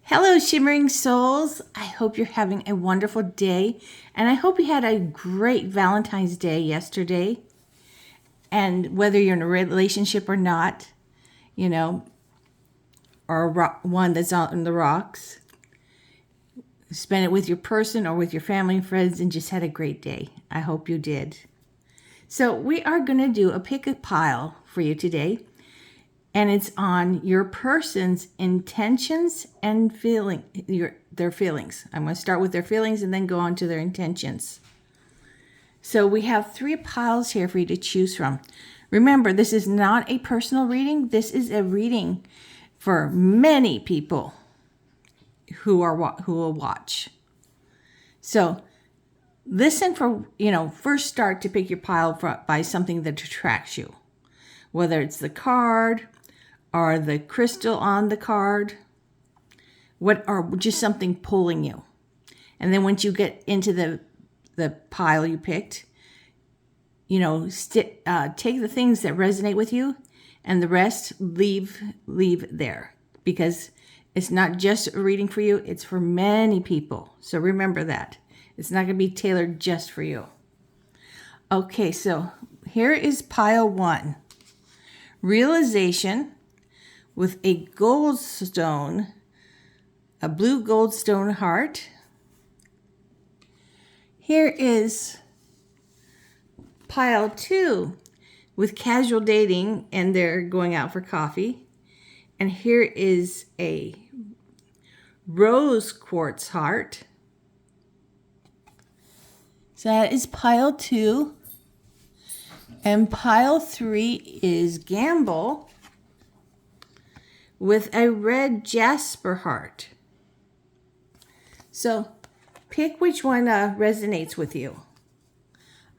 Hello, Shimmering Souls. I hope you're having a wonderful day. And I hope you had a great Valentine's Day yesterday. And whether you're in a relationship or not, or one that's out in the rocks, spend it with your person or with your family and friends and just had a great day. I hope you did. So we are going to do a pick a pile for you today. And it's on your person's intentions and their feelings. I'm going to start with their feelings and then go on to their intentions. So we have 3 piles here for you to choose from. Remember, this is not a personal reading. This is a reading for many people who will watch. So listen for, first start to pick your pile by something that attracts you. Whether it's the card or the crystal on the card, or just something pulling you. And then once you get into the pile you picked, take the things that resonate with you, and the rest leave there, because it's not just a reading for you; it's for many people. So remember that it's not going to be tailored just for you. Okay, so here is pile 1. Realization with a goldstone, a blue goldstone heart. Here is pile 2 with casual dating and they're going out for coffee. And here is a rose quartz heart. So that is pile 2. And pile 3 is gamble with a red jasper heart. So pick which one resonates with you.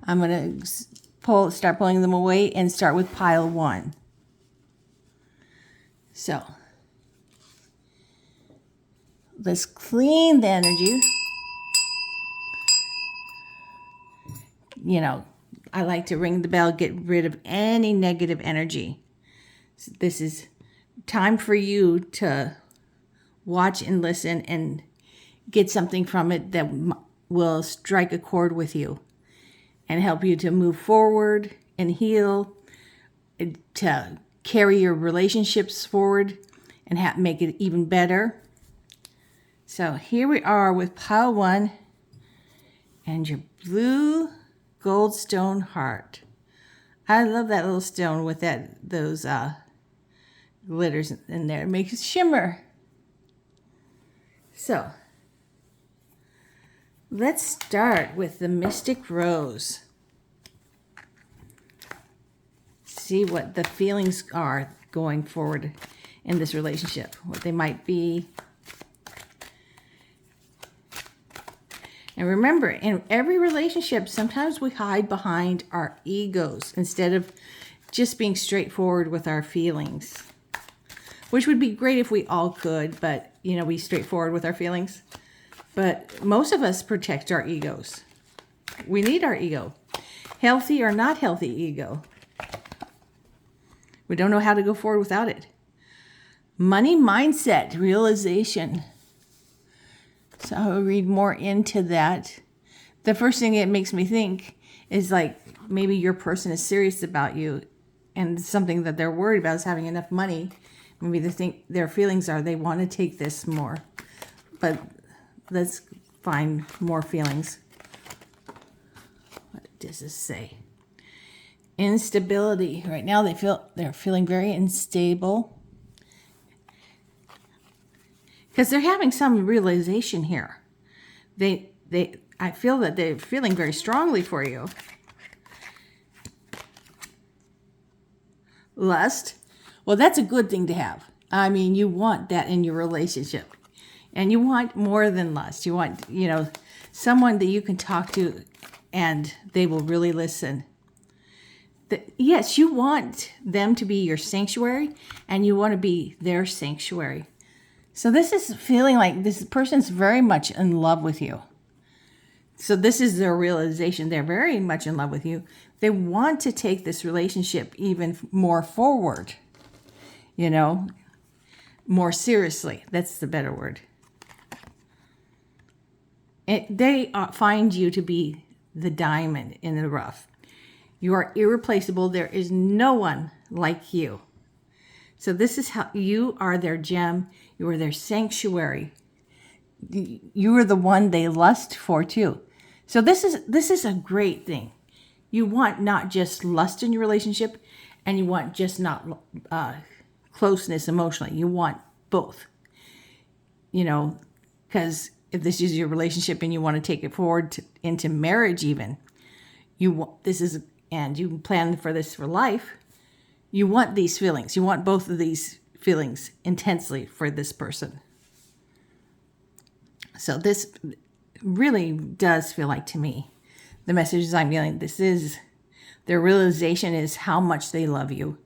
I'm going to start pulling them away and start with pile 1. So let's clean the energy. I like to ring the bell, get rid of any negative energy. So this is time for you to watch and listen and get something from it that will strike a chord with you and help you to move forward and heal, to carry your relationships forward and make it even better. So here we are with pile 1 and your blue goldstone heart. I love that little stone with those glitters in there. It makes it shimmer. So let's start with the Mystic Rose. See what the feelings are going forward in this relationship, what they might be. And remember, in every relationship, sometimes we hide behind our egos instead of just being straightforward with our feelings, which would be great if we all could, but, be straightforward with our feelings. But most of us protect our egos. We need our ego, healthy or not healthy ego. We don't know how to go forward without it. Money mindset realization. So I'll read more into that. The first thing it makes me think is like maybe your person is serious about you and something that they're worried about is having enough money. Maybe they think their feelings are they want to take this more. But let's find more feelings. What does this say? Instability. Right now they're feeling very unstable. Because they're having some realization here. I feel that they're feeling very strongly for you. Lust. Well, that's a good thing to have. I mean, you want that in your relationship. And you want more than lust. You want, someone that you can talk to and they will really listen. Yes, you want them to be your sanctuary and you want to be their sanctuary. So this is feeling like this person's very much in love with you. So this is their realization. They're very much in love with you. They want to take this relationship even more forward, more seriously. That's the better word. They find you to be the diamond in the rough. You are irreplaceable. There is no one like you. So this is how you are their gem. You are their sanctuary. You are the one they lust for too. So this is a great thing. You want not just lust in your relationship, and you want just not closeness emotionally. You want both. Because if this is your relationship and you want to take it forward into marriage, even and you plan for this for life, you want these feelings. You want both of these feelings intensely for this person. So this really does feel like, to me, the messages I'm getting, their realization is how much they love you.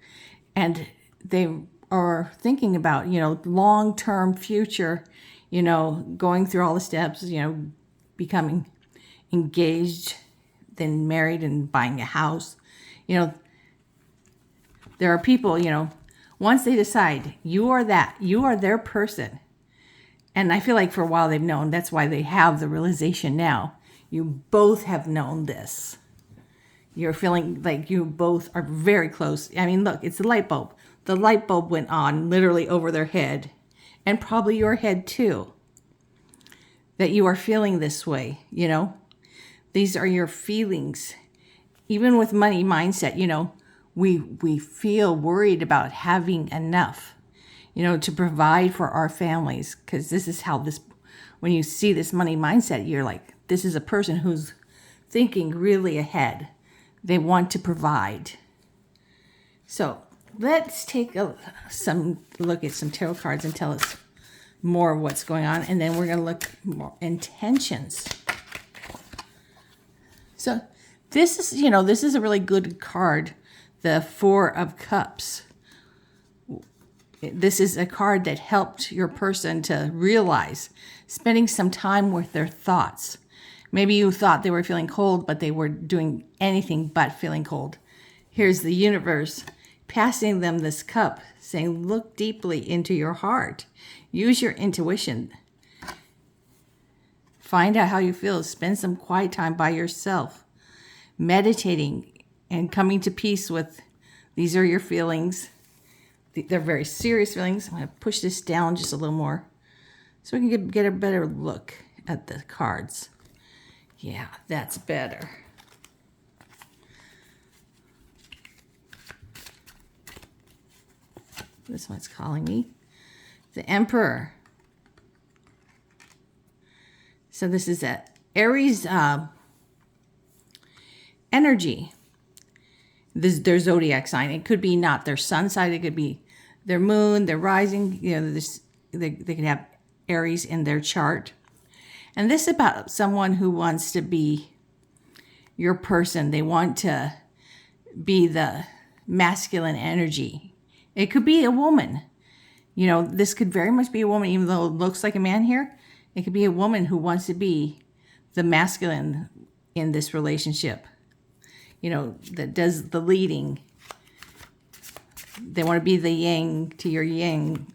And they are thinking about, long-term future, going through all the steps, becoming engaged, then married and buying a house. There are people, once they decide you are their person. And I feel like for a while they've known. That's why they have the realization now. You both have known this. You're feeling like you both are very close. I mean, look, it's the light bulb. The light bulb went on literally over their head, and probably your head too, that you are feeling this way, These are your feelings. Even with money mindset, we feel worried about having enough, to provide for our families, because this is how when you see this money mindset, you're like, this is a person who's thinking really ahead. They want to provide. So let's take some look at some tarot cards and tell us more of what's going on. And then we're going to look more intentions. So this is a really good card. The Four of Cups. This is a card that helped your person to realize, spending some time with their thoughts. Maybe you thought they were feeling cold, but they were doing anything but feeling cold. Here's the universe passing them this cup, saying, look deeply into your heart. Use your intuition. Find out how you feel. Spend some quiet time by yourself, meditating and coming to peace with these are your feelings. They're very serious feelings. I'm going to push this down just a little more so we can get a better look at the cards. Yeah, that's better. This one's calling me. The Emperor. So this is a Aries energy. This is their zodiac sign. It could be not their sun sign. It could be their moon, their rising. They could have Aries in their chart. And this is about someone who wants to be your person. They want to be the masculine energy. It could be a woman. This could very much be a woman, even though it looks like a man here. It could be a woman who wants to be the masculine in this relationship. That does the leading. They want to be the yang to your yang.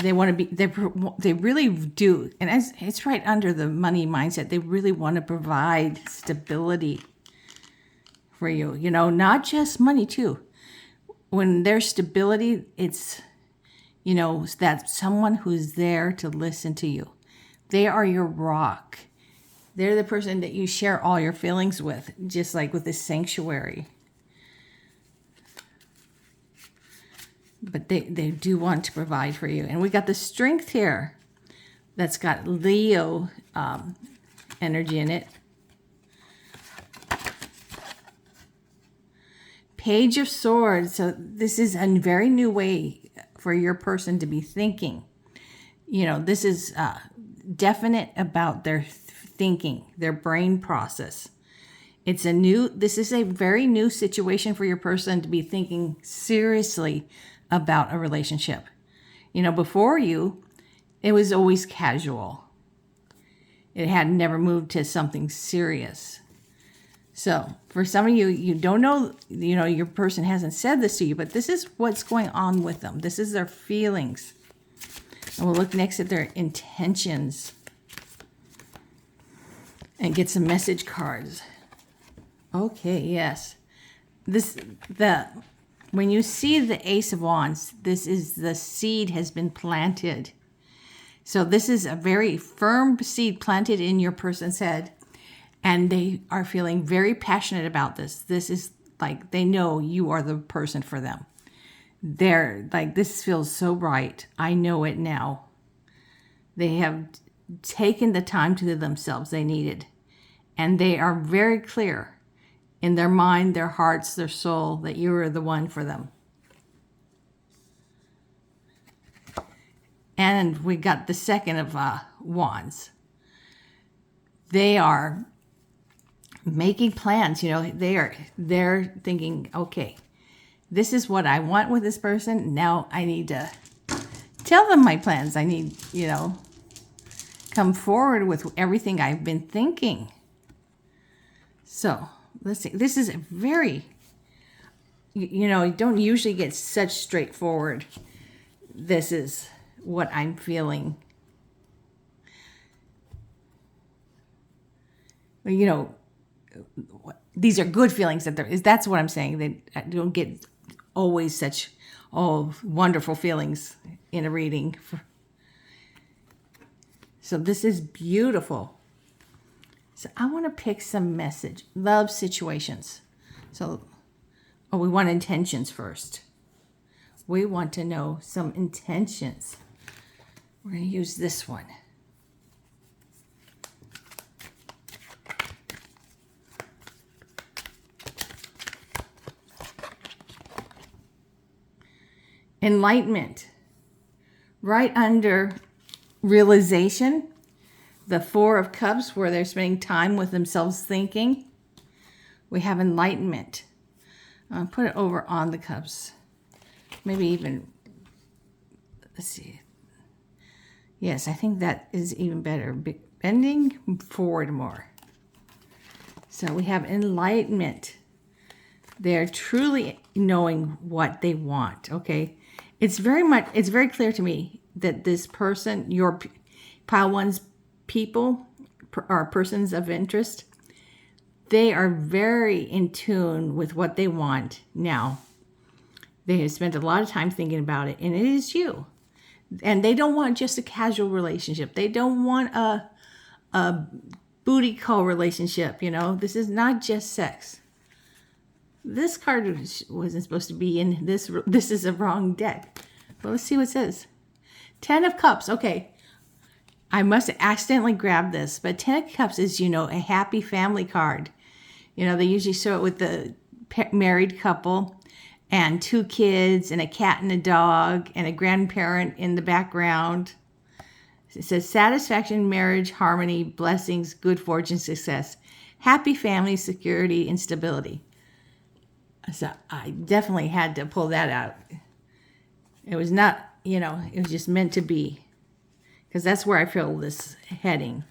They want to be, they really do. And it's right under the money mindset. They really want to provide stability for you. Not just money too. When there's stability, it's, that someone who's there to listen to you. They are your rock. They're the person that you share all your feelings with, just like with this sanctuary. But they do want to provide for you. And we got the Strength here. That's got Leo energy in it. Page of Swords. So this is a very new way for your person to be thinking. This is definite about their thinking, their brain process. This is a very new situation for your person to be thinking seriously about a relationship. Before it was always casual. It had never moved to something serious. So for some of you, you don't know, your person hasn't said this to you, but this is what's going on with them. This is their feelings. And we'll look next at their intentions and get some message cards. Okay, yes. When you see the Ace of Wands, this is the seed has been planted. So this is a very firm seed planted in your person's head, and they are feeling very passionate about this. This is like they know you are the person for them. They're like, this feels so right. I know it now. They have taken the time to themselves they needed, and they are very clear in their mind, their hearts, their soul, that you are the one for them. And we got the second of wands. They are making plans. They're thinking, okay, this is what I want with this person. Now I need to tell them my plans. I need, come forward with everything I've been thinking. So let's see. This is a very, you don't usually get such straightforward. This is what I'm feeling. These are good feelings that's what I'm saying. That I don't get always such wonderful feelings in a reading. So this is beautiful. So I want to pick some love situations. So, we want intentions first. We want to know some intentions. We're going to use this one. Enlightenment. Right under realization, the Four of Cups, where they're spending time with themselves thinking, we have enlightenment. I'll put it over on the cups. Maybe even, let's see. Yes, I think that is even better. Bending forward more. So we have enlightenment. They're truly knowing what they want, okay? It's very clear to me that this person, your pile one's people or persons of interest, they are very in tune with what they want now. They have spent a lot of time thinking about it, and it is you. And they don't want just a casual relationship. They don't want a booty call relationship, This is not just sex. This card wasn't supposed to be in this. This is a wrong deck. But let's see what it says. 10 of Cups. Okay. I must have accidentally grabbed this. But 10 of Cups is, a happy family card. They usually show it with the married couple and 2 kids and a cat and a dog and a grandparent in the background. It says satisfaction, marriage, harmony, blessings, good fortune, success, happy family, security, and stability. So I definitely had to pull that out. It was not, it was just meant to be. Because that's where I feel this heading.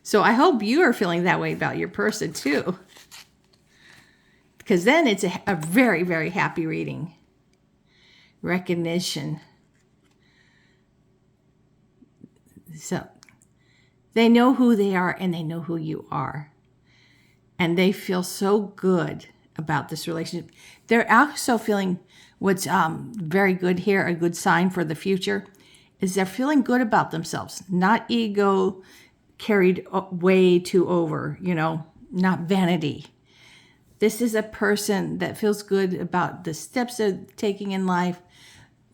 So I hope you are feeling that way about your person too. Because then it's a very, very happy reading. Recognition. So they know who they are and they know who you are. And they feel so good about this relationship. They're also feeling what's very good here, a good sign for the future, is they're feeling good about themselves. Not ego carried way too over, not vanity. This is a person that feels good about the steps they're taking in life,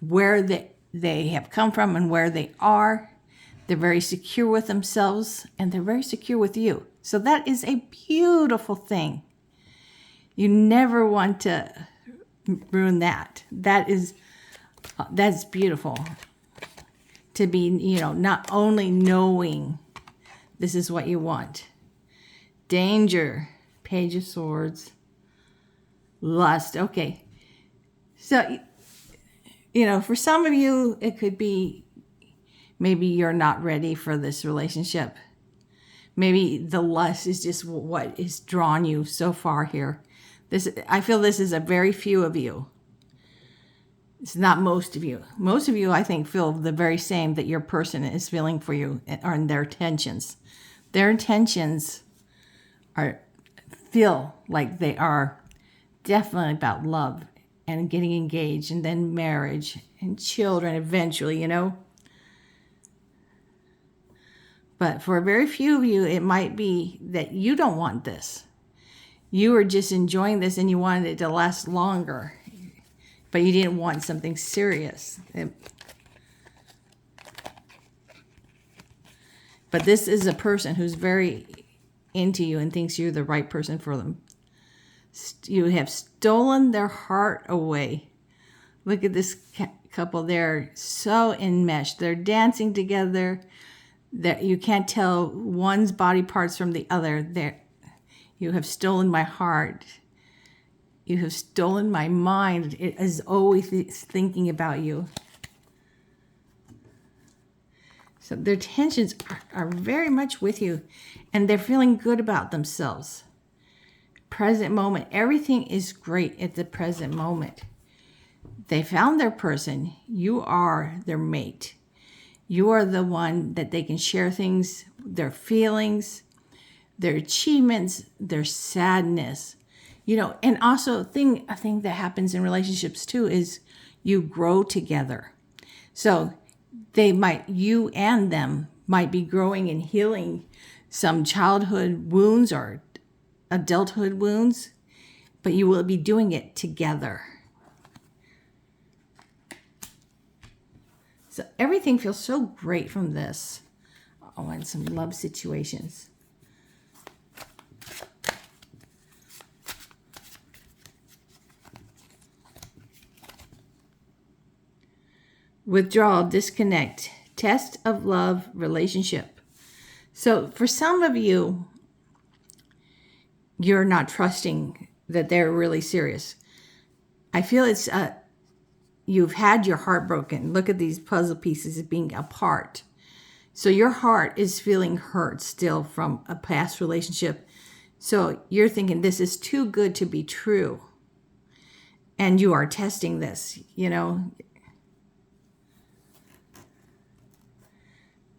where they have come from and where they are. They're very secure with themselves and they're very secure with you. So that is a beautiful thing. You never want to ruin that. That's beautiful. To be, not only knowing this is what you want. Danger. Page of Swords. Lust. Okay. So, for some of you, it could be maybe you're not ready for this relationship. Maybe the lust is just what has drawn you so far here. I feel this is a very few of you. It's not most of you. Most of you, I think, feel the very same that your person is feeling for you, or in their intentions. Their intentions feel like they are definitely about love and getting engaged, and then marriage and children eventually, you know. But for very few of you, it might be that you don't want this. You were just enjoying this and you wanted it to last longer, but you didn't want something serious. But this is a person who's very into you and thinks you're the right person for them. You have stolen their heart away. Look at this couple. They're so enmeshed. They're dancing together that you can't tell one's body parts from the other. You have stolen my heart. You have stolen my mind. It is always thinking about you. So their tensions are very much with you, and they're feeling good about themselves. Present moment. Everything is great at the present moment. They found their person. You are their mate. You are the one that they can share things, their feelings, their achievements, their sadness. You know, and also a thing that happens in relationships too is you grow together. So you and them might be growing and healing some childhood wounds or adulthood wounds, but you will be doing it together. So everything feels so great from this. Oh, and some love situations. Withdrawal, disconnect, test of love, relationship. So for some of you, you're not trusting that they're really serious. I feel it's you've had your heart broken. Look at these puzzle pieces being apart. So your heart is feeling hurt still from a past relationship. So you're thinking this is too good to be true. And you are testing this, you know.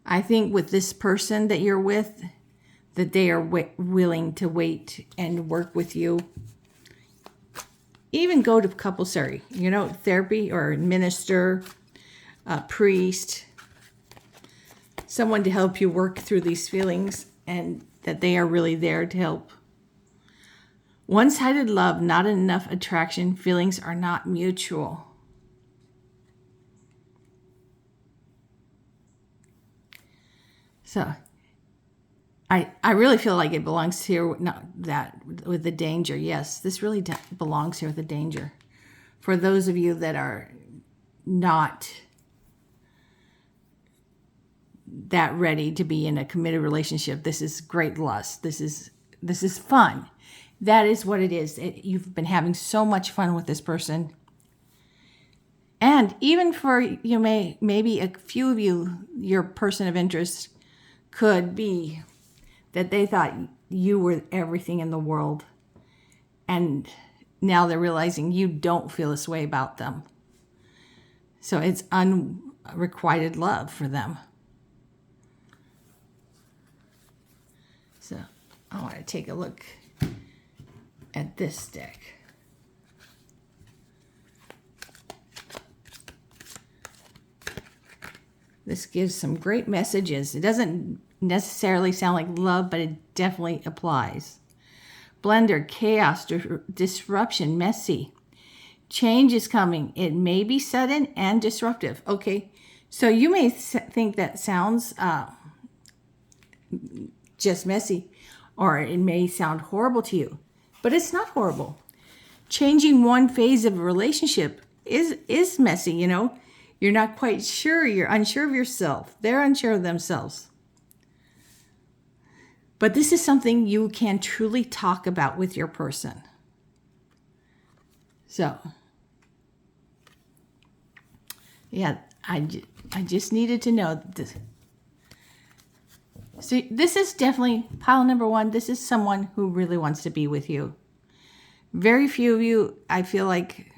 I think with this person that you're with, that they are willing to wait and work with you. Even go to couples therapy, you know, therapy or minister, a priest, someone to help you work through these feelings, and that they are really there to help. One-sided love, not enough attraction, feelings are not mutual. So I really feel like it belongs here, not that with the danger. Yes, this really belongs here with the danger. For those of you that are not that ready to be in a committed relationship, this is great lust. This is fun. That is what it is. You've been having so much fun with this person. And even for you, maybe a few of you, your person of interest could be that they thought you were everything in the world, and now they're realizing you don't feel this way about them. So it's unrequited love for them. So I want to take a look at this deck. This gives some great messages. It doesn't necessarily sound like love, but it definitely applies. Blender, chaos, disruption, messy. Change is coming. It may be sudden and disruptive. Okay, so you may think that sounds just messy, or it may sound horrible to you, but it's not horrible. Changing one phase of a relationship is messy, you know. You're not quite sure. You're unsure of yourself. They're unsure of themselves. But this is something you can truly talk about with your person. So, yeah, I just needed to know this. So this is definitely pile number one. This is someone who really wants to be with you. Very few of you, I feel like,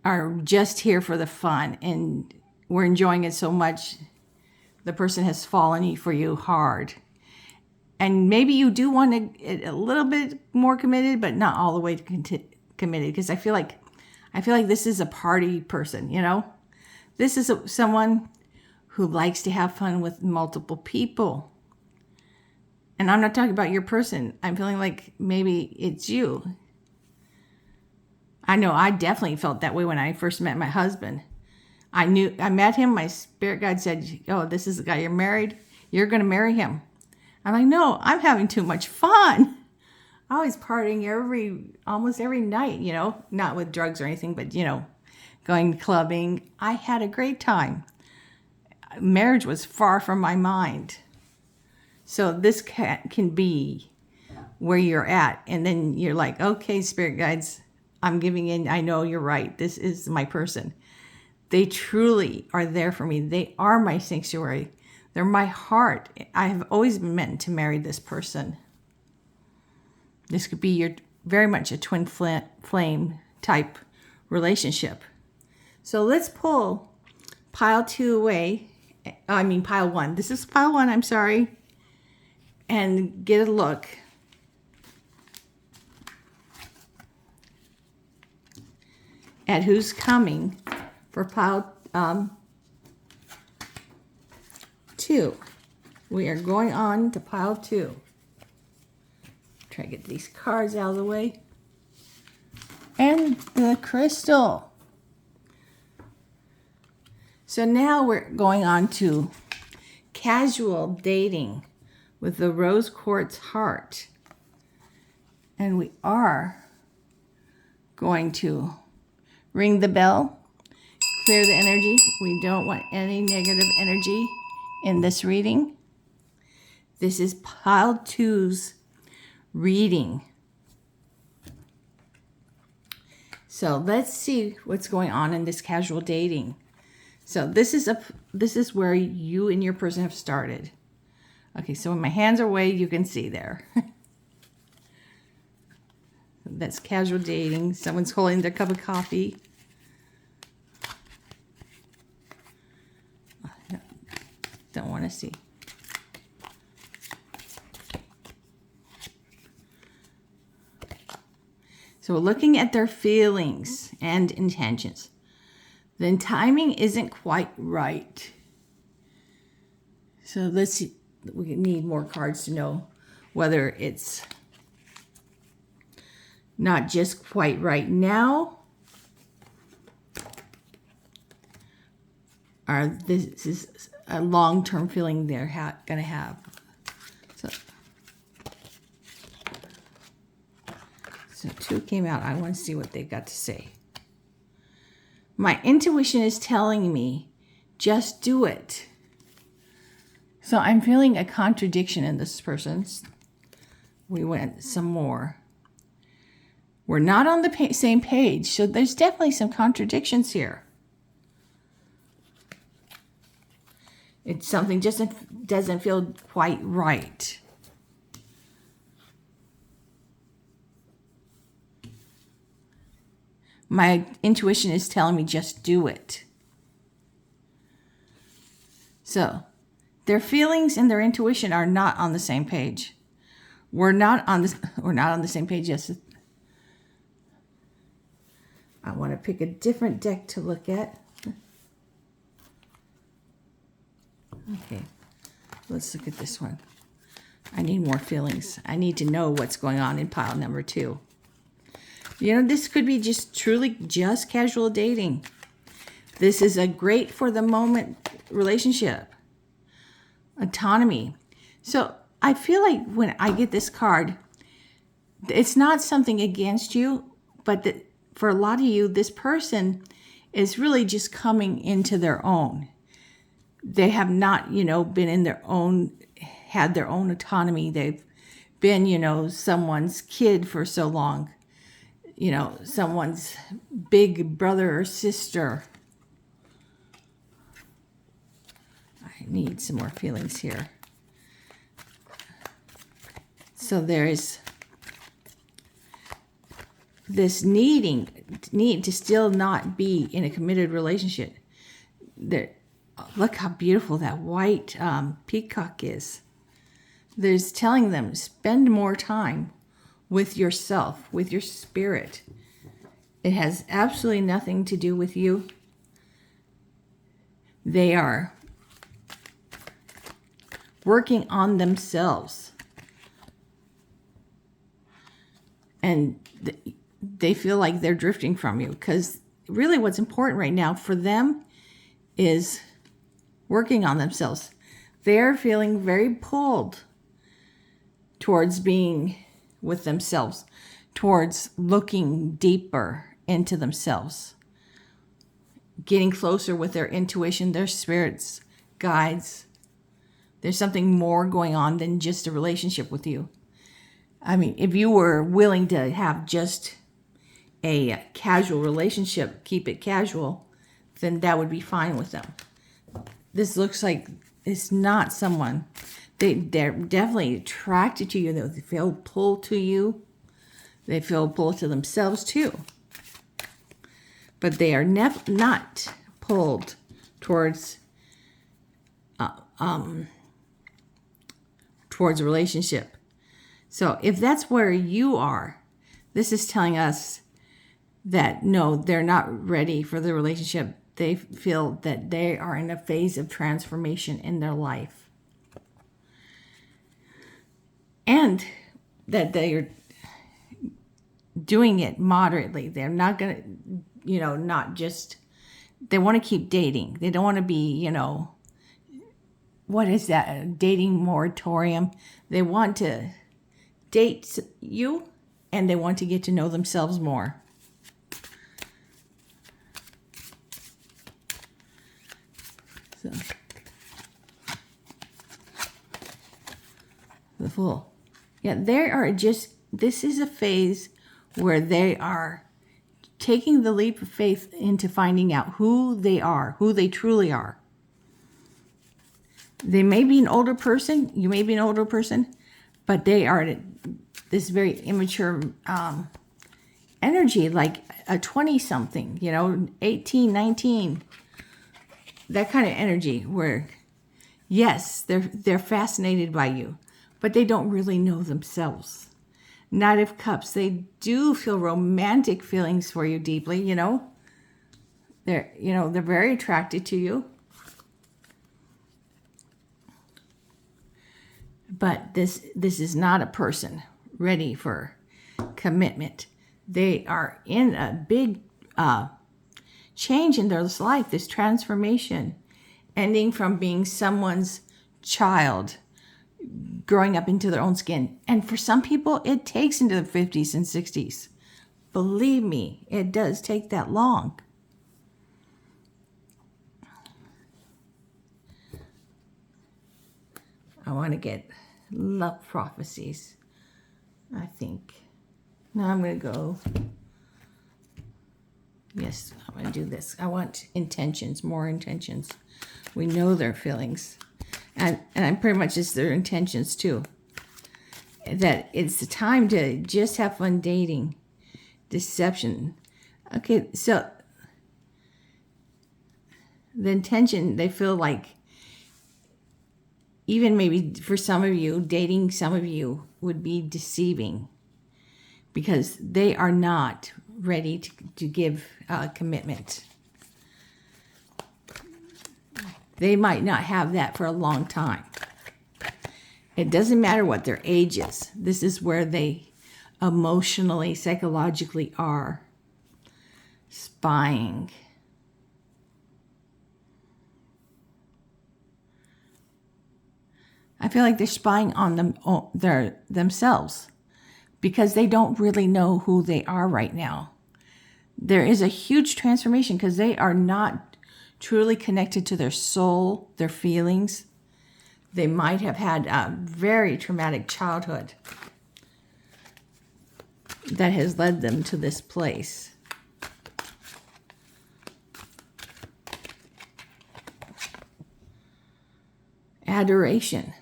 are just here for the fun and we're enjoying it so much, the person has fallen for you hard. And maybe you do want to get a little bit more committed, but not all the way committed. Because I feel like this is a party person, you know? This is someone who likes to have fun with multiple people. And I'm not talking about your person. I'm feeling like maybe it's you. I know I definitely felt that way when I first met my husband. I met him. My spirit guide said, "Oh, this is the guy you're married. You're going to marry him." I'm like, "No, I'm having too much fun." I was partying almost every night, you know, not with drugs or anything, but, you know, going clubbing. I had a great time. Marriage was far from my mind. So this can be where you're at. And then you're like, okay, spirit guides, I'm giving in. I know you're right. This is my person. They truly are there for me. They are my sanctuary. They're my heart. I have always been meant to marry this person. This could be very much a twin flame type relationship. So let's pull pile 2 away. Pile 1. This is pile 1, I'm sorry. And get a look at who's coming for pile 2. We are going on to pile 2. Try to get these cards out of the way. And the crystal. So now we're going on to casual dating with the rose quartz heart. And we are going to ring the bell, clear the energy. We don't want any negative energy in this reading. This is pile 2's reading. So let's see what's going on in this casual dating. So this is where you and your person have started. Okay, so when my hands are away, you can see there. That's casual dating. Someone's holding their cup of coffee. Don't want to see. So we're looking at their feelings and intentions. Then timing isn't quite right. So let's see. We need more cards to know whether it's not just quite right now, or this is a long-term feeling they're going to have. So 2 came out. I want to see what they've got to say. My intuition is telling me, just do it. So I'm feeling a contradiction in this person's. We went some more. We're not on the same page, so there's definitely some contradictions here. It's something just doesn't feel quite right. My intuition is telling me just do it. So their feelings and their intuition are not on the same page. We're not on the same page. Yes. I want to pick a different deck to look at. Okay. Let's look at this one. I need more feelings. I need to know what's going on in pile number 2. You know, this could be truly just casual dating. This is a great for the moment relationship. Autonomy. So I feel like when I get this card, it's not something against you, but that for a lot of you, this person is really just coming into their own. They have not, been in their own, had their own autonomy. They've been, someone's kid for so long. Someone's big brother or sister. I need some more feelings here. So there is this need to still not be in a committed relationship. Look how beautiful that white peacock is. There's telling them, spend more time with yourself, with your spirit. It has absolutely nothing to do with you. They are working on themselves. And they feel like they're drifting from you, because really what's important right now for them is working on themselves. They're feeling very pulled towards being with themselves, towards looking deeper into themselves, getting closer with their intuition, their spirits, guides. There's something more going on than just a relationship with you. I mean, if you were willing to have just a casual relationship, keep it casual, then that would be fine with them. This looks like it's not someone. They're definitely attracted to you. They feel pulled to you. They feel pulled to themselves too. But they are not pulled towards towards a relationship. So if that's where you are, this is telling us that no, they're not ready for the relationship. They feel that they are in a phase of transformation in their life. And that they are doing it moderately. They're not going to, not just, they want to keep dating. They don't want to be, what is that? A dating moratorium. They want to date you, and they want to get to know themselves more. So, the Fool. Yeah, this is a phase where they are taking the leap of faith into finding out who they are, who they truly are. They may be an older person, you may be an older person, but they are this very immature energy, like a 20-something, 18, 19, that kind of energy where, yes, they're fascinated by you, but they don't really know themselves. Knight of Cups, they do feel romantic feelings for you deeply, They're very attracted to you. But this is not a person ready for commitment. They are in a big change in their life, this transformation, ending from being someone's child, growing up into their own skin. And for some people, it takes into the 50s and 60s. Believe me, it does take that long. I want to get love prophecies, I think. Now I'm going to go. Yes, I'm going to do this. I want intentions, more intentions. We know their feelings. And I'm pretty much just their intentions too. That it's the time to just have fun dating. Deception. Okay, so the intention, they feel like, even maybe for some of you, dating some of you would be deceiving, because they are not ready to give commitment. They might not have that for a long time. It doesn't matter what their age is. This is where they emotionally, psychologically are. Spying. I feel like they're spying on themselves, because they don't really know who they are right now. There is a huge transformation because they are not truly connected to their soul, their feelings. They might have had a very traumatic childhood that has led them to this place. Adoration.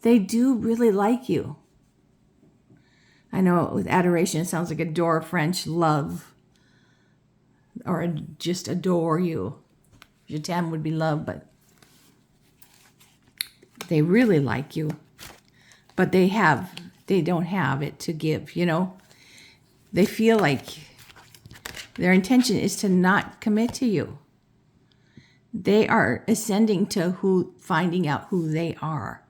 They do really like you. I know with adoration, it sounds like adore, French, love, or just adore you. Je t'aime would be love, but they really like you. But they don't have it to give, They feel like their intention is to not commit to you. They are ascending to finding out who they are.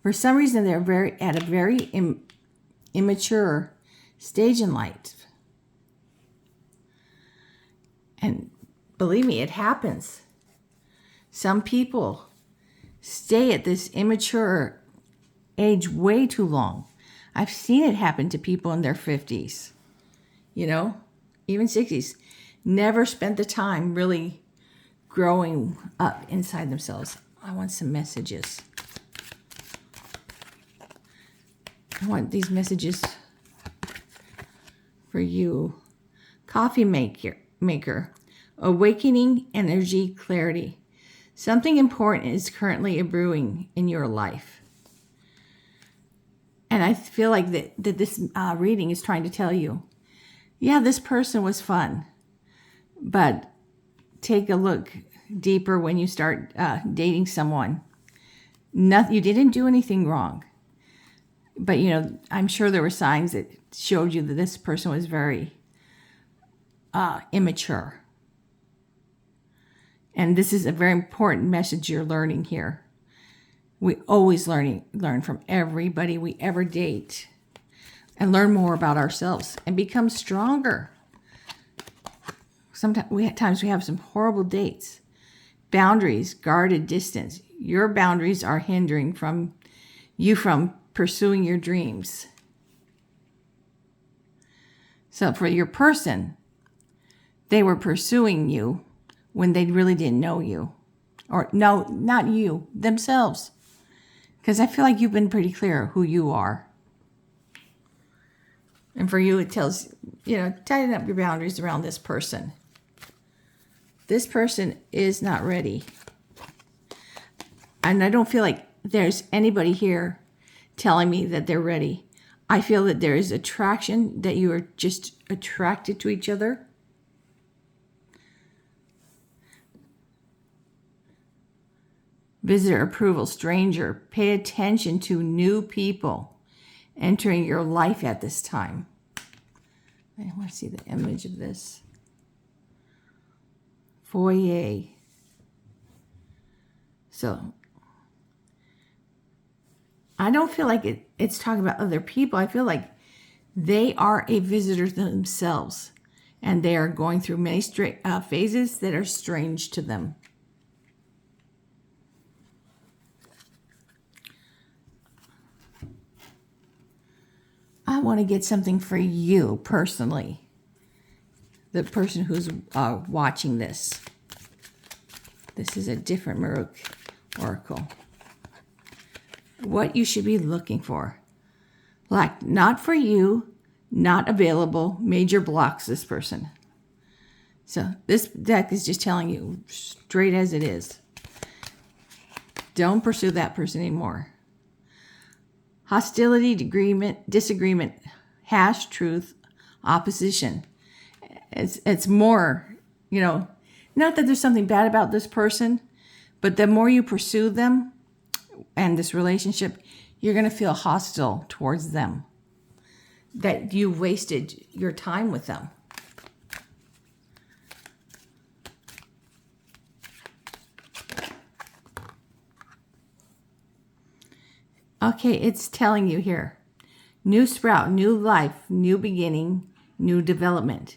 For some reason, they're at a very immature stage in life. And believe me, it happens. Some people stay at this immature age way too long. I've seen it happen to people in their 50s, even 60s. Never spent the time really growing up inside themselves. I want some messages. I want these messages for you. Coffee maker. Awakening energy clarity. Something important is currently brewing in your life. And I feel like that this reading is trying to tell you, yeah, this person was fun, but take a look deeper when you start dating someone. You didn't do anything wrong. But, I'm sure there were signs that showed you that this person was very immature. And this is a very important message you're learning here. We always learn from everybody we ever date and learn more about ourselves and become stronger. Sometimes we have some horrible dates. Boundaries, guarded distance. Your boundaries are hindering from pursuing your dreams. So for your person, they were pursuing you when they really didn't know you. Or no, not you, themselves. Because I feel like you've been pretty clear who you are. And for you, it tells, tighten up your boundaries around this person. This person is not ready. And I don't feel like there's anybody here telling me that they're ready. I feel that there is attraction, that you are just attracted to each other. Visitor approval, stranger. Pay attention to new people entering your life at this time. I want to see the image of this. Foyer. So I don't feel like it's talking about other people. I feel like they are a visitor themselves, and they are going through many phases that are strange to them. I want to get something for you personally, the person who's watching this. This is a different oracle. What you should be looking for. Like, not for you, not available, major blocks this person. So this deck is just telling you straight as it is. Don't pursue that person anymore. Hostility, disagreement, hash, truth, opposition. It's more, not that there's something bad about this person, but the more you pursue them and this relationship, you're going to feel hostile towards them. That you wasted your time with them. Okay, it's telling you here. New sprout, new life, new beginning, new development.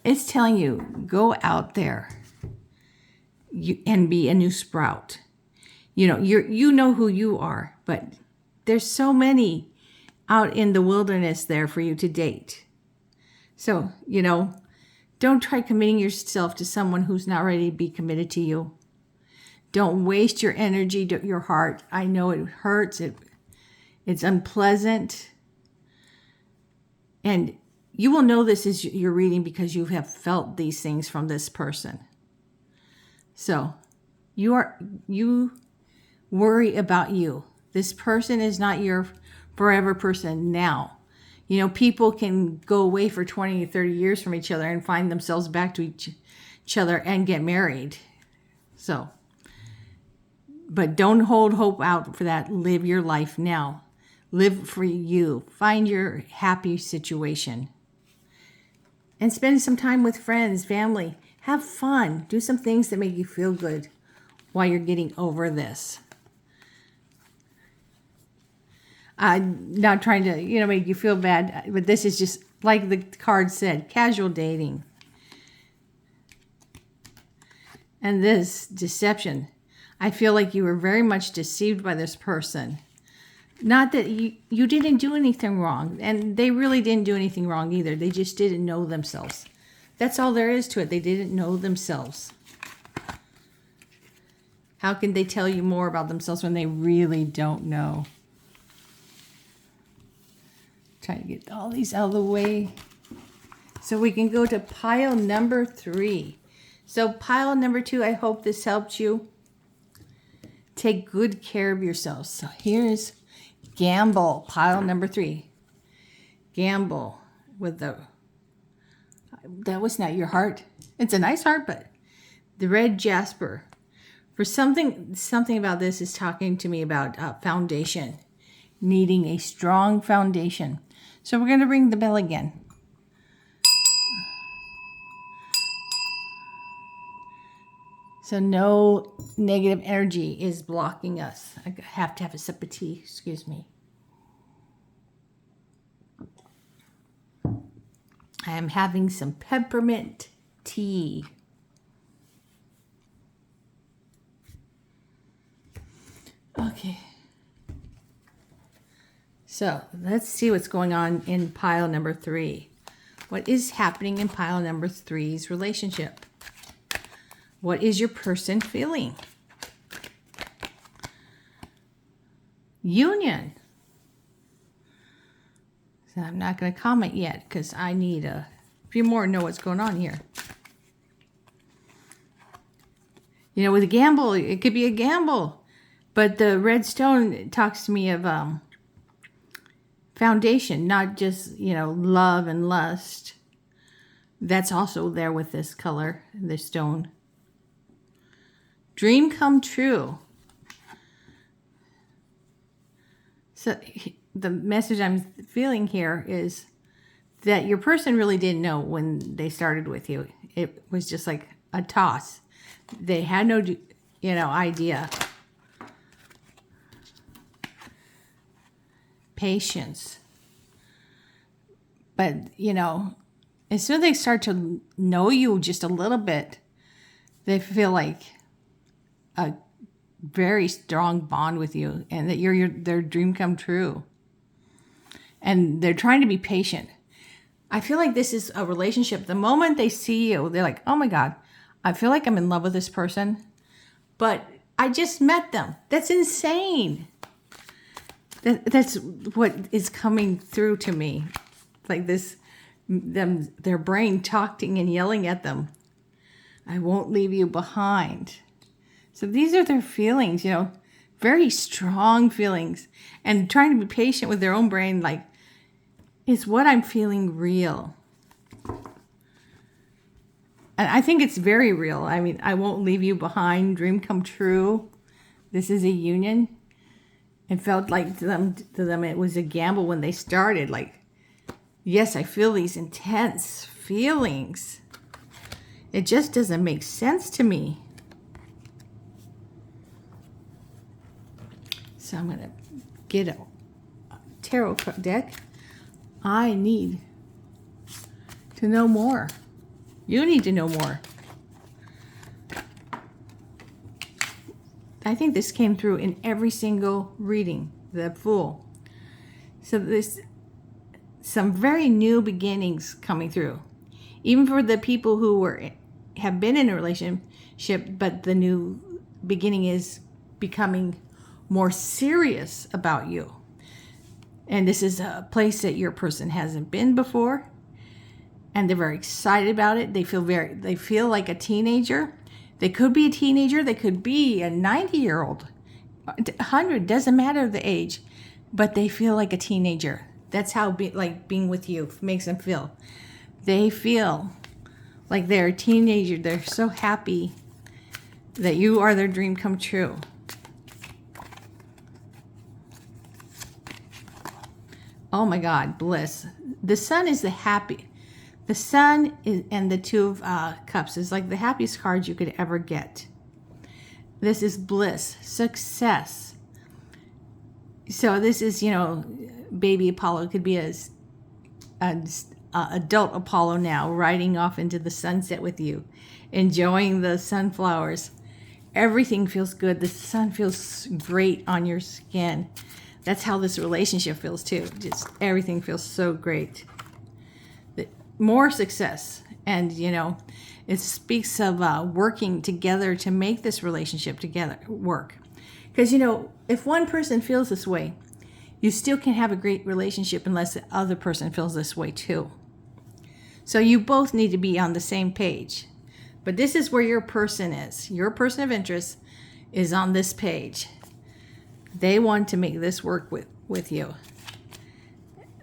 It's telling you, go out there and be a new sprout. You know who you are, but there's so many out in the wilderness there for you to date. So, don't try committing yourself to someone who's not ready to be committed to you. Don't waste your energy, your heart. I know it hurts. It's unpleasant. And you will know this as you're reading because you have felt these things from this person. So you worry about you. This person is not your forever person now. You know, people can go away for 20 or 30 years from each other and find themselves back to each other and get married. So, but don't hold hope out for that. Live your life now. Live for you. Find your happy situation. And spend some time with friends, family. Have fun. Do some things that make you feel good while you're getting over this. I'm not trying to, make you feel bad, but this is just, like the card said, casual dating. And this deception, I feel like you were very much deceived by this person. Not that you didn't do anything wrong, and they really didn't do anything wrong either. They just didn't know themselves. That's all there is to it. They didn't know themselves. How can they tell you more about themselves when they really don't know? Trying to get all these out of the way so we can go to pile number 3. So pile number 2, I hope this helped you. Take good care of yourselves. So here's gamble, pile number 3. Gamble with that was not your heart. It's a nice heart, but the red jasper. For something about this is talking to me about foundation, needing a strong foundation. So we're going to ring the bell again. So no negative energy is blocking us. I have to have a sip of tea. Excuse me. I am having some peppermint tea. Okay. So let's see what's going on in pile number 3. What is happening in pile number 3's relationship? What is your person feeling? Union. So I'm not going to comment yet because I need a few more to know what's going on here. With a gamble, it could be a gamble. But the red stone talks to me of foundation, not just, love and lust. That's also there with this color, this stone. Dream come true. So the message I'm feeling here is that your person really didn't know when they started with you. It was just like a toss. They had no, idea. Patience. But, as soon as they start to know you just a little bit, they feel like a very strong bond with you and that you're their dream come true. And they're trying to be patient. I feel like this is a relationship. The moment they see you, they're like, oh my God, I feel like I'm in love with this person, but I just met them. That's insane. That's what is coming through to me. Like their brain talking and yelling at them. I won't leave you behind. So these are their feelings, very strong feelings. And trying to be patient with their own brain, like, is what I'm feeling real? And I think it's very real. I mean, I won't leave you behind, dream come true. This is a union. It felt like to them it was a gamble when they started. Like, yes, I feel these intense feelings. It just doesn't make sense to me. So I'm going to get a tarot deck. I need to know more. You need to know more. I think this came through in every single reading, the Fool. So there's some very new beginnings coming through. Even for the people who have been in a relationship, but the new beginning is becoming more serious about you. And this is a place that your person hasn't been before. And they're very excited about it. They feel like a teenager. They could be a teenager. They could be a 90-year-old. 100, doesn't matter the age. but they feel like a teenager. That's how being with you makes them feel. They feel like they're a teenager. They're so happy that you are their dream come true. Oh my God, bliss. The sun is the happy. The sun is, and the Two of Cups is like the happiest card you could ever get. This is bliss, success. So this is, baby Apollo. It could be a adult Apollo now, riding off into the sunset with you, enjoying the sunflowers. Everything feels good. The sun feels great on your skin. That's how this relationship feels too. Just everything feels so great. More success. And, it speaks of working together to make this relationship together work. Because, if one person feels this way, you still can have a great relationship unless the other person feels this way too. So you both need to be on the same page. But this is where your person is. Your person of interest is on this page. They want to make this work with you.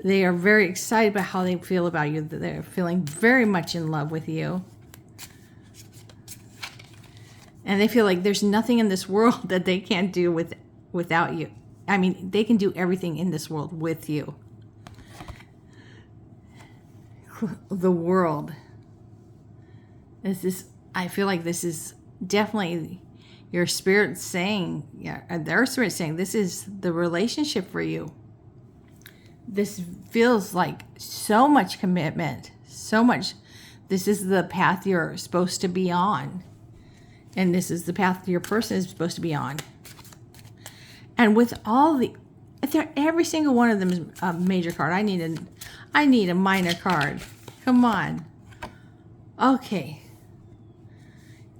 They are very excited about how they feel about you. They're feeling very much in love with you. And they feel like there's nothing in this world that they can't do without you. I mean, they can do everything in this world with you. The world. I feel like this is definitely your spirit saying, their spirit saying, this is the relationship for you. This feels like so much commitment, so much. This is the path you're supposed to be on. And this is the path your person is supposed to be on. And with every single one of them is a major card. I need a minor card. Come on. Okay.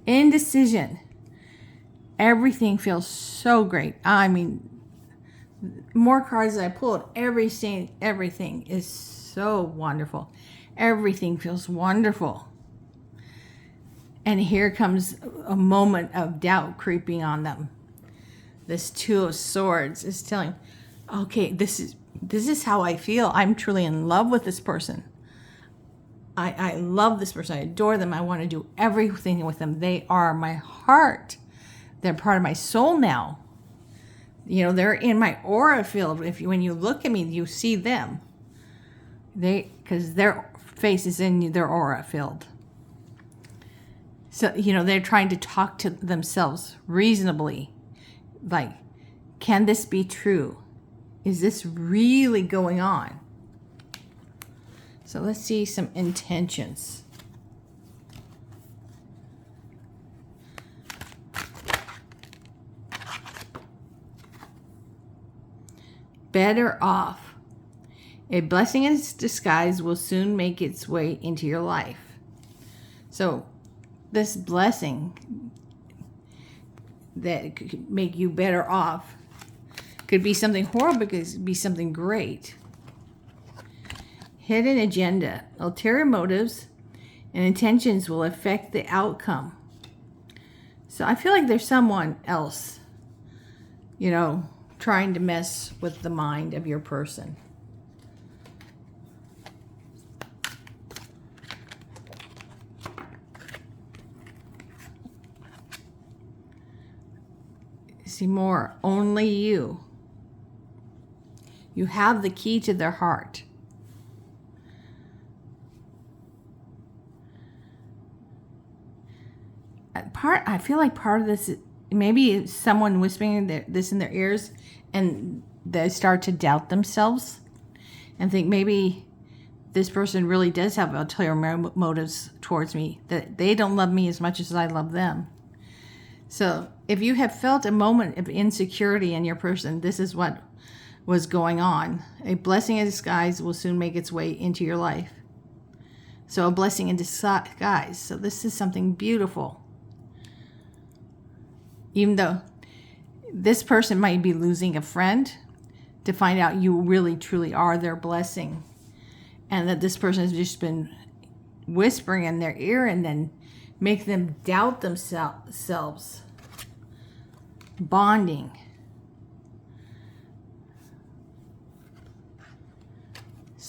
Indecision. Everything feels so great. I mean, more cards that I pulled. Everything is so wonderful. Everything feels wonderful. And here comes a moment of doubt creeping on them. This Two of Swords is telling, okay, this is how I feel. I'm truly in love with this person. I love this person. I adore them. I want to do everything with them. They are my heart. They're part of my soul now. They're in my aura field. When you look at me, you see them. Because their face is in their aura field. So, they're trying to talk to themselves reasonably. Like, can this be true? Is this really going on? So let's see some intentions. Better off. A blessing in disguise will soon make its way into your life. So this blessing that could make you better off could be something horrible, it could be something great. Hidden agenda. Ulterior motives and intentions will affect the outcome. So I feel like there's someone else, trying to mess with the mind of your person. See more. Only you. You have the key to their heart. I feel like part of this, maybe someone whispering this in their ears, and they start to doubt themselves and think maybe this person really does have ulterior motives towards me, that they don't love me as much as I love them. So if you have felt a moment of insecurity in your person, this is what was going on. A blessing in disguise will soon make its way into your life. So a blessing in disguise. So this is something beautiful. Even though this person might be losing a friend, to find out you really truly are their blessing. And that this person has just been whispering in their ear and then make them doubt themselves. Bonding.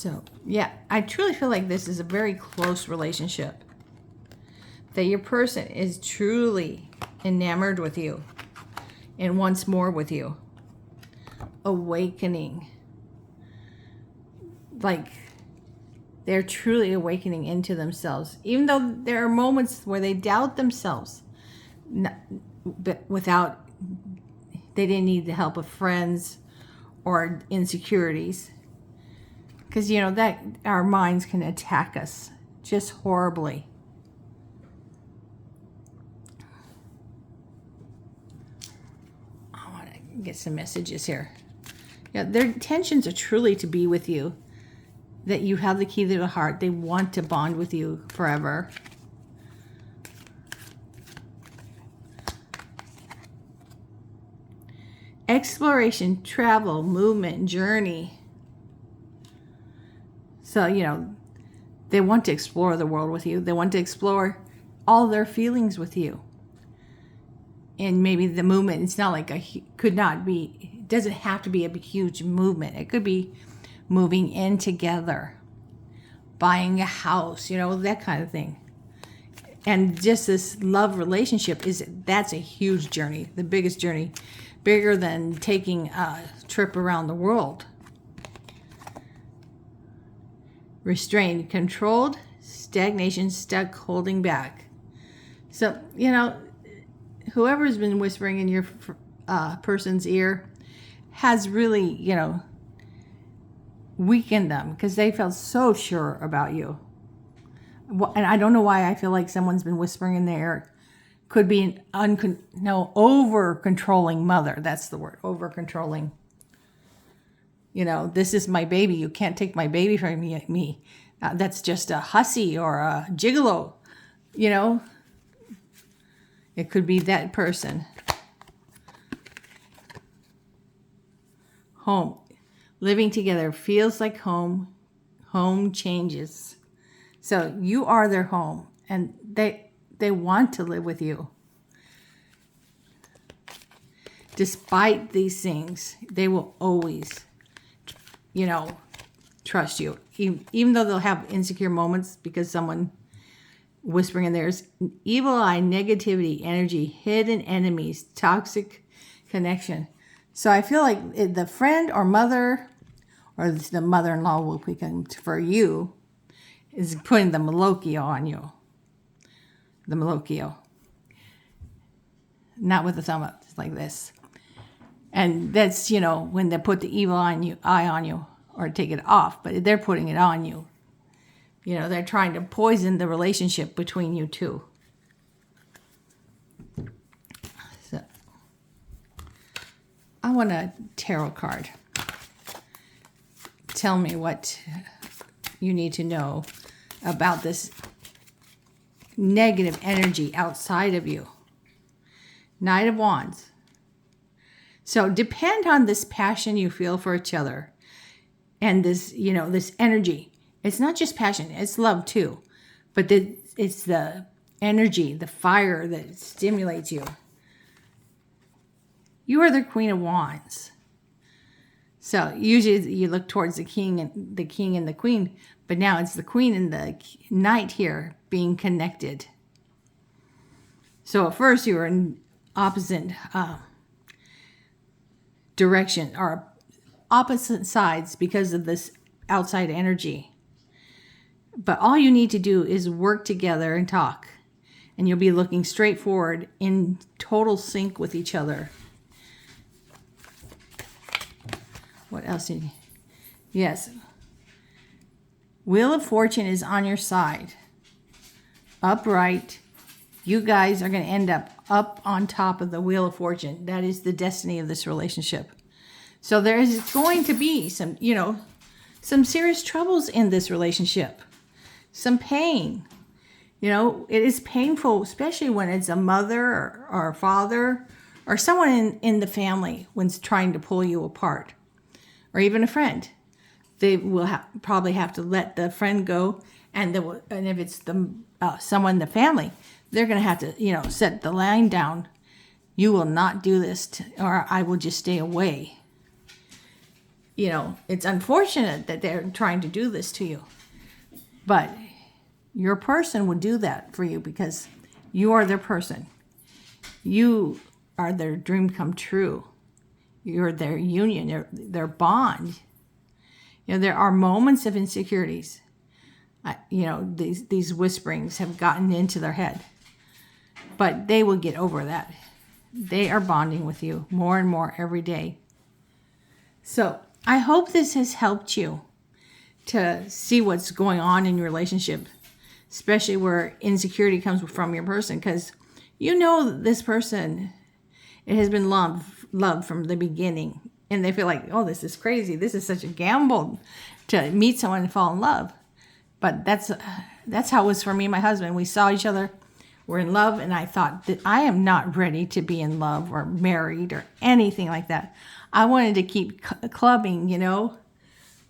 So, yeah, I truly feel like this is a very close relationship. That your person is truly enamored with you and wants more with you. Awakening. Like, they're truly awakening into themselves. Even though there are moments where they doubt themselves. But they didn't need the help of friends or insecurities. Because, that our minds can attack us just horribly. I want to get some messages here. Yeah, their intentions are truly to be with you. That you have the key to the heart. They want to bond with you forever. Exploration, travel, movement, journey. So, they want to explore the world with you. They want to explore all their feelings with you. And maybe the movement, it's not like it doesn't have to be a huge movement. It could be moving in together, buying a house, that kind of thing. And just this love relationship, that's a huge journey, the biggest journey, bigger than taking a trip around the world. Restrained, controlled, stagnation, stuck, holding back. So, whoever's been whispering in your person's ear has really, weakened them because they felt so sure about you. And I don't know why I feel like someone's been whispering in their ear. Could be an over-controlling mother. That's the word, over-controlling. This is my baby. You can't take my baby from me. That's just a hussy or a gigolo. It could be that person. Home. Living together feels like home. Home changes. So you are their home. And they want to live with you. Despite these things, they will always, trust you. Even though they'll have insecure moments because someone whispering in theirs. Evil eye, negativity, energy, hidden enemies, toxic connection. So I feel like the friend or mother, or the mother-in-law will become for you, is putting the Malocchio on you. The Malocchio. Not with the thumb up, it's like this. And that's, when they put the evil eye on you, or take it off, but they're putting it on you. They're trying to poison the relationship between you two. So, I want a tarot card. Tell me what you need to know about this negative energy outside of you. Knight of Wands. So depend on this passion you feel for each other. And this, this energy. It's not just passion, it's love too. But it's the energy, the fire that stimulates you. You are the Queen of Wands. So usually you look towards the king and the queen, but now it's the queen and the knight here being connected. So at first you were in opposite direction or opposite sides because of this outside energy. But all you need to do is work together and talk, and you'll be looking straight forward in total sync with each other. What else did you? Yes. Wheel of Fortune is on your side. Upright. You guys are going to end up on top of the Wheel of Fortune. That is the destiny of this relationship. So there is going to be some, some serious troubles in this relationship. Some pain. It is painful, especially when it's a mother or a father or someone in the family when's trying to pull you apart. Or even a friend. They will probably have to let the friend go, and if it's someone in the family, they're going to have to, set the line down. You will not do this, or I will just stay away. it's unfortunate that they're trying to do this to you. But your person would do that for you because you are their person. You are their dream come true. You're their union, their bond. There are moments of insecurities. These whisperings have gotten into their head. But they will get over that. They are bonding with you more and more every day. So I hope this has helped you to see what's going on in your relationship, especially where insecurity comes from your person, because this person, it has been loved from the beginning, and they feel like, oh, this is crazy. This is such a gamble to meet someone and fall in love. But that's how it was for me and my husband. We saw each other, we're in love, and I thought that I am not ready to be in love or married or anything like that. I wanted to keep clubbing,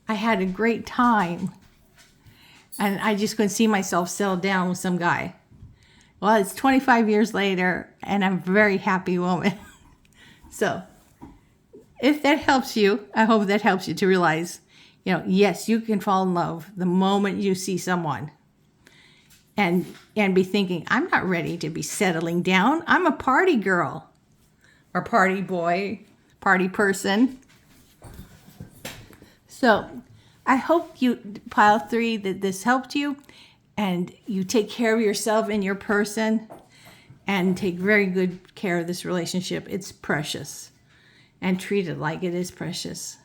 I had a great time. And I just couldn't see myself settle down with some guy. Well, it's 25 years later, and I'm a very happy woman. So, if that helps you, I hope that helps you to realize, yes, you can fall in love the moment you see someone. And be thinking, I'm not ready to be settling down. I'm a party girl or party boy, party person. So I hope you, pile 3, that this helped you and you take care of yourself and your person and take very good care of this relationship. It's precious, and treat it like it is precious.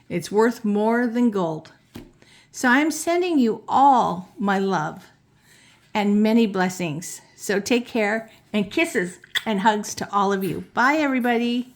It's worth more than gold. So I'm sending you all my love and many blessings. So take care, and kisses and hugs to all of you. Bye, everybody.